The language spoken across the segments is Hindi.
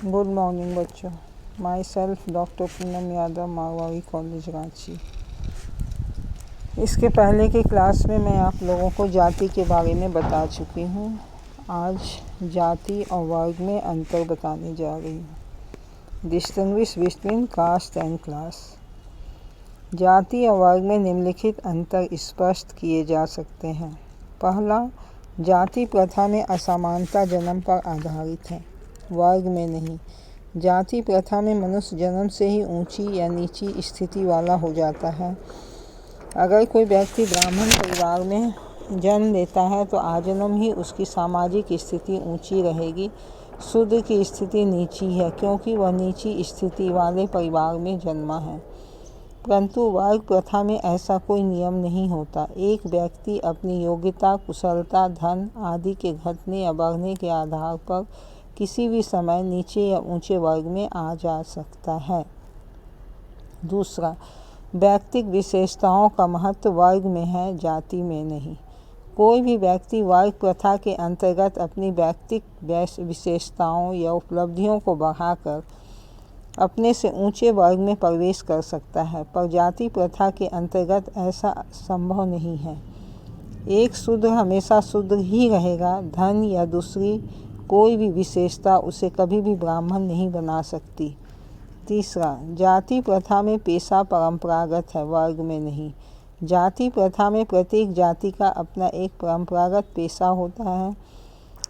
गुड मॉर्निंग बच्चों। My self doctor Poonam Yadav, Marwari college Ranchi. इसके पहले की क्लास में मैं आप लोगों को जाति के बारे में बता चुकी हूँ। आज जाति और वर्ग में अंतर बताने जा रही हूँ। Distinguish between caste and class. जाति और वर्ग में निम्नलिखित अंतर स्पष्ट किए जा सकते हैं। पहला, जाति प्रथा में असमानता जन्म पर आधारित है, वर्ग में नहीं। जाति प्रथा में मनुष्य जन्म से ही ऊंची या नीची स्थिति वाला हो जाता है। अगर कोई व्यक्ति ब्राह्मण परिवार में जन्म लेता है तो आजन्म ही उसकी सामाजिक स्थिति ऊंची रहेगी। शूद्र की स्थिति नीची है क्योंकि वह नीची स्थिति वाले परिवार में जन्मा है। परंतु वर्ग प्रथा में ऐसा कोई नियम नहीं होता। एक व्यक्ति अपनी योग्यता, कुशलता, धन आदि के घटने या बढ़ने के आधार पर किसी भी समय नीचे या ऊंचे वर्ग में आ जा सकता है। दूसरा, व्यक्तिगत विशेषताओं का महत्व वर्ग में है, जाति में नहीं। कोई भी व्यक्ति वर्ग प्रथा के अंतर्गत अपनी व्यक्तिगत विशेषताओं या उपलब्धियों को बढ़ाकर अपने से ऊंचे वर्ग में प्रवेश कर सकता है, पर जाति प्रथा के अंतर्गत ऐसा संभव नहीं है। एक शूद्र हमेशा शूद्र ही रहेगा। धन या दूसरी कोई भी विशेषता उसे कभी भी ब्राह्मण नहीं बना सकती। तीसरा, जाति प्रथा में पेशा परंपरागत है, वर्ग में नहीं। जाति प्रथा में प्रत्येक जाति का अपना एक परंपरागत पेशा होता है।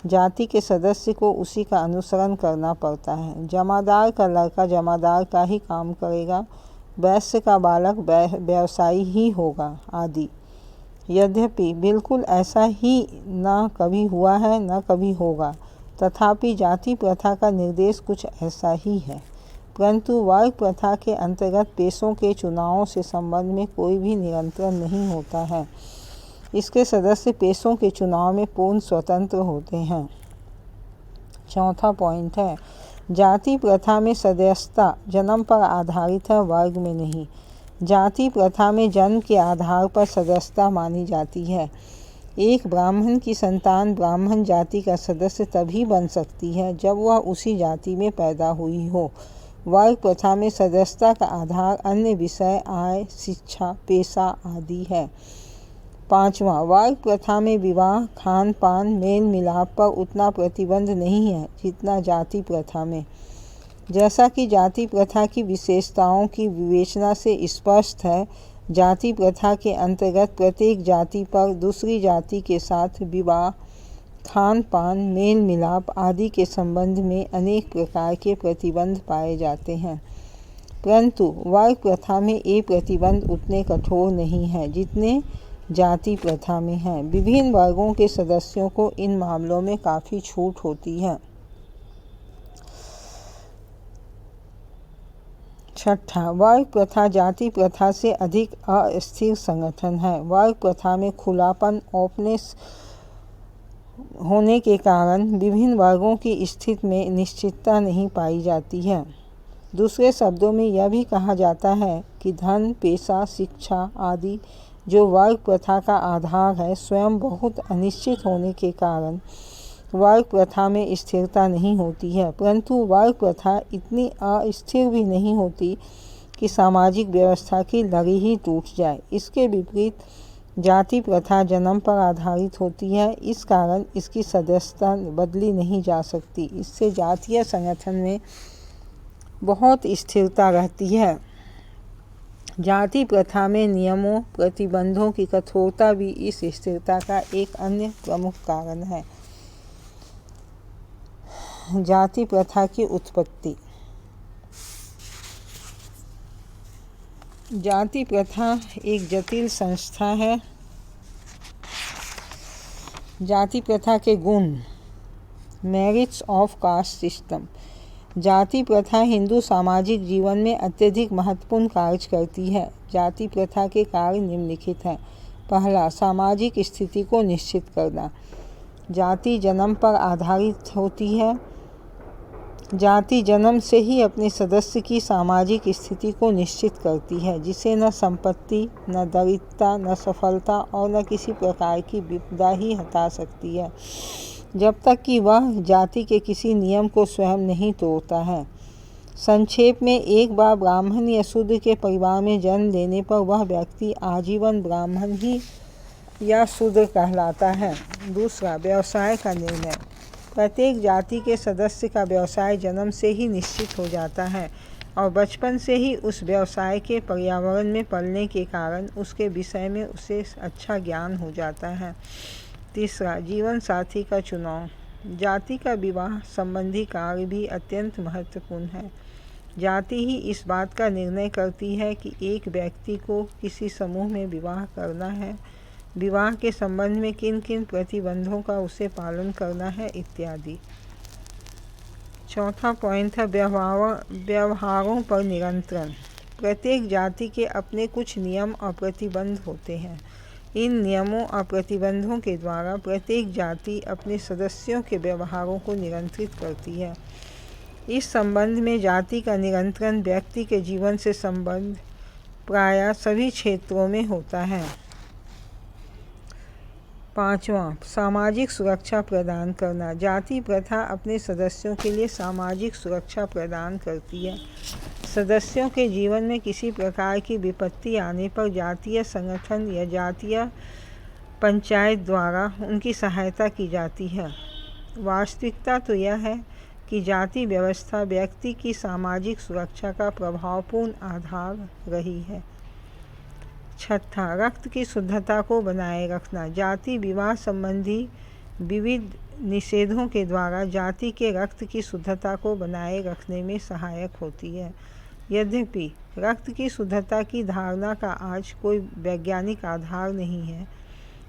जाति के सदस्य को उसी का अनुसरण करना पड़ता है। जमादार का लड़का जमादार का ही काम करेगा, वैश्य का बालक व्यवसायी ही होगा आदि। यद्यपि बिल्कुल ऐसा ही न कभी हुआ है न कभी होगा, तथापि जाति प्रथा का निर्देश कुछ ऐसा ही है। परंतु वर्ग प्रथा के अंतर्गत पेशों के चुनावों से संबंध में कोई भी नियंत्रण नहीं होता है। इसके सदस्य पेशों के चुनाव में पूर्ण स्वतंत्र होते हैं। चौथा पॉइंट है, जाति प्रथा में सदस्यता जन्म पर आधारित है, वर्ग में नहीं। जाति प्रथा में जन्म के आधार पर सदस्यता मानी जाती है। एक ब्राह्मण की संतान ब्राह्मण जाति का सदस्य तभी बन सकती है जब वह उसी जाति में पैदा हुई हो। वर्ग प्रथा में सदस्यता का आधार अन्य विषय, आय, शिक्षा, पेशा आदि है। पांचवा, वर्ग प्रथा में विवाह, खान पान, मेल मिलाप पर उतना प्रतिबंध नहीं है जितना जाति प्रथा में। जैसा कि जाति प्रथा की विशेषताओं की विवेचना से स्पष्ट है, जाति प्रथा के अंतर्गत प्रत्येक जाति पर दूसरी जाति के साथ विवाह, खान पान, मेल मिलाप आदि के संबंध में अनेक प्रकार के प्रतिबंध पाए जाते हैं। परंतु वर्ग प्रथा में ये प्रतिबंध उतने कठोर नहीं हैं जितने जाति प्रथा में हैं। विभिन्न वर्गों के सदस्यों को इन मामलों में काफ़ी छूट होती है। छठा, वर्ग प्रथा जाति प्रथा से अधिक अस्थिर संगठन है। वर्ग प्रथा में खुलापन, ओपनेस होने के कारण विभिन्न वर्गों की स्थिति में निश्चितता नहीं पाई जाती है। दूसरे शब्दों में यह भी कहा जाता है कि धन, पेशा, शिक्षा आदि जो वर्ग प्रथा का आधार है, स्वयं बहुत अनिश्चित होने के कारण वर्ग प्रथा में स्थिरता नहीं होती है। परंतु वर्ग प्रथा इतनी अस्थिर भी नहीं होती कि सामाजिक व्यवस्था की लड़ी ही टूट जाए। इसके विपरीत जाति प्रथा जन्म पर आधारित होती है, इस कारण इसकी सदस्यता बदली नहीं जा सकती। इससे जातीय संगठन में बहुत स्थिरता रहती है। जाति प्रथा में नियमों, प्रतिबंधों की कठोरता भी इस स्थिरता का एक अन्य प्रमुख कारण है। जाति प्रथा की उत्पत्ति। जाति प्रथा एक जटिल संस्था है। जाति प्रथा के गुण, मेरिट्स ऑफ कास्ट सिस्टम। जाति प्रथा हिंदू सामाजिक जीवन में अत्यधिक महत्वपूर्ण कार्य करती है। जाति प्रथा के कार्य निम्नलिखित हैं। पहला, सामाजिक स्थिति को निश्चित करना। जाति जन्म पर आधारित होती है। जाति जन्म से ही अपने सदस्य की सामाजिक स्थिति को निश्चित करती है, जिसे न संपत्ति, न दरिद्रता, न सफलता और न किसी प्रकार की विपदा ही हटा सकती है। जब तक कि वह जाति के किसी नियम को स्वयं नहीं तोड़ता है। संक्षेप में, एक बार ब्राह्मण या शूद्र के परिवार में जन्म लेने पर वह व्यक्ति आजीवन ब्राह्मण ही या शूद्र कहलाता है। दूसरा, व्यवसाय का निर्णय। प्रत्येक जाति के सदस्य का व्यवसाय जन्म से ही निश्चित हो जाता है और बचपन से ही उस व्यवसाय के पर्यावरण में पलने के कारण उसके विषय में उसे अच्छा ज्ञान हो जाता है। तीसरा, जीवन साथी का चुनाव। जाति का विवाह संबंधी कार्य भी अत्यंत महत्वपूर्ण है। जाति ही इस बात का निर्णय करती है कि एक व्यक्ति को किसी समूह में विवाह करना है, विवाह के संबंध में किन किन प्रतिबंधों का उसे पालन करना है इत्यादि। चौथा पॉइंट है व्यवहारों पर नियंत्रण। प्रत्येक जाति के अपने कुछ नियम और प्रतिबंध होते हैं। इन नियमों और प्रतिबंधों के द्वारा प्रत्येक जाति अपने सदस्यों के व्यवहारों को नियंत्रित करती है। इस संबंध में जाति का नियंत्रण व्यक्ति के जीवन से संबंध प्रायः सभी क्षेत्रों में होता है। पांचवा, सामाजिक सुरक्षा प्रदान करना। जाति प्रथा अपने सदस्यों के लिए सामाजिक सुरक्षा प्रदान करती है। सदस्यों के जीवन में किसी प्रकार की विपत्ति आने पर जातीय संगठन या जातीय पंचायत द्वारा उनकी सहायता की जाती है। वास्तविकता तो यह है कि जाति व्यवस्था व्यक्ति की सामाजिक सुरक्षा का प्रभावपूर्ण आधार रही है। छठा, रक्त की शुद्धता को बनाए रखना। जाति विवाह संबंधी विविध निषेधों के द्वारा जाति के रक्त की शुद्धता को बनाए रखने में सहायक होती है। यद्यपि रक्त की शुद्धता की धारणा का आज कोई वैज्ञानिक आधार नहीं है,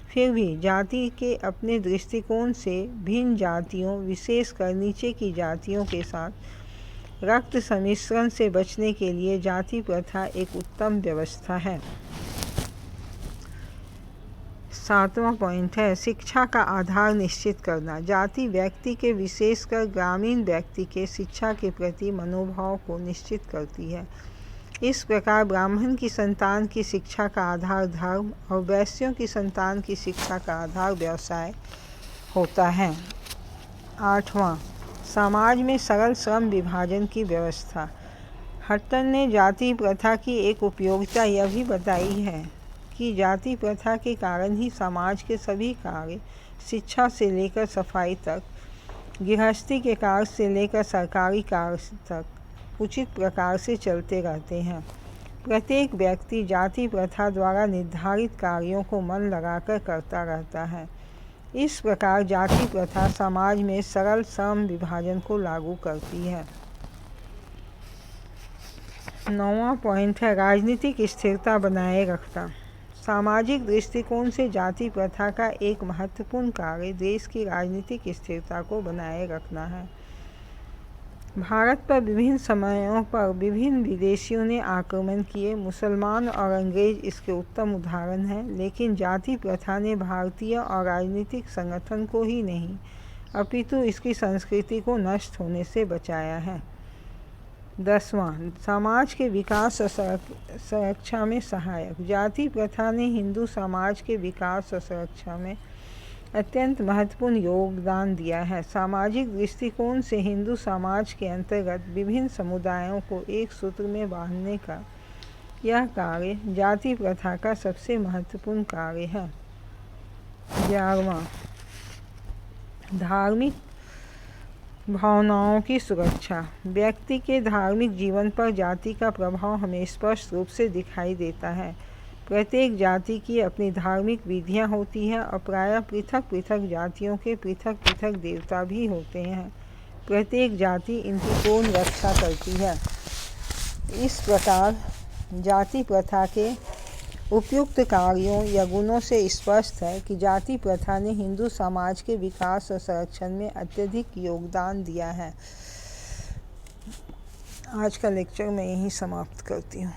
फिर भी जाति के अपने दृष्टिकोण से भिन्न जातियों, विशेषकर नीचे की जातियों के साथ रक्त सम्मिश्रण से बचने के लिए जाति प्रथा एक उत्तम व्यवस्था है। सातवां पॉइंट है शिक्षा का आधार निश्चित करना। जाति व्यक्ति के, विशेषकर ग्रामीण व्यक्ति के शिक्षा के प्रति मनोभाव को निश्चित करती है। इस प्रकार ब्राह्मण की संतान की शिक्षा का आधार धर्म और वैश्यों की संतान की शिक्षा का आधार व्यवसाय होता है। आठवां, समाज में सरल श्रम विभाजन की व्यवस्था। हट्टन ने जाति प्रथा की एक उपयोगिता यह भी बताई है कि जाति प्रथा के कारण ही समाज के सभी कार्य, शिक्षा से लेकर सफाई तक, गृहस्थी के कार्य से लेकर सरकारी कार्य तक उचित प्रकार से चलते रहते हैं। प्रत्येक व्यक्ति जाति प्रथा द्वारा निर्धारित कार्यों को मन लगाकर करता रहता है। इस प्रकार जाति प्रथा समाज में सरल श्रम विभाजन को लागू करती है। 9वां पॉइंट है राजनीतिक स्थिरता बनाए रखना। सामाजिक दृष्टिकोण से जाति प्रथा का एक महत्वपूर्ण कार्य देश की राजनीतिक स्थिरता को बनाए रखना है। भारत पर विभिन्न समयों पर विभिन्न विदेशियों ने आक्रमण किए। मुसलमान और अंग्रेज इसके उत्तम उदाहरण हैं, लेकिन जाति प्रथा ने भारतीय और राजनीतिक संगठन को ही नहीं अपितु इसकी संस्कृति को नष्ट होने से बचाया है। 10वां, समाज के विकास और सुरक्षा में सहायक। जाति प्रथा ने हिंदू समाज के विकास और सुरक्षा में अत्यंत महत्वपूर्ण योगदान दिया है। सामाजिक दृष्टिकोण से हिंदू समाज के अंतर्गत विभिन्न समुदायों को एक सूत्र में बांधने का यह कार्य जाति प्रथा का सबसे महत्वपूर्ण कार्य है। 11वां, धार्मिक भावनाओं की सुरक्षा। व्यक्ति के धार्मिक जीवन पर जाति का प्रभाव हमें स्पष्ट रूप से दिखाई देता है। प्रत्येक जाति की अपनी धार्मिक विधियां होती हैं और प्रायः पृथक पृथक जातियों के पृथक पृथक देवता भी होते हैं। प्रत्येक जाति इनकी पूर्ण रक्षा करती है। इस प्रकार जाति प्रथा के उपयुक्त कार्यों या गुणों से स्पष्ट है कि जाति प्रथा ने हिंदू समाज के विकास और संरक्षण में अत्यधिक योगदान दिया है। आज का लेक्चर मैं यहीं समाप्त करती हूँ।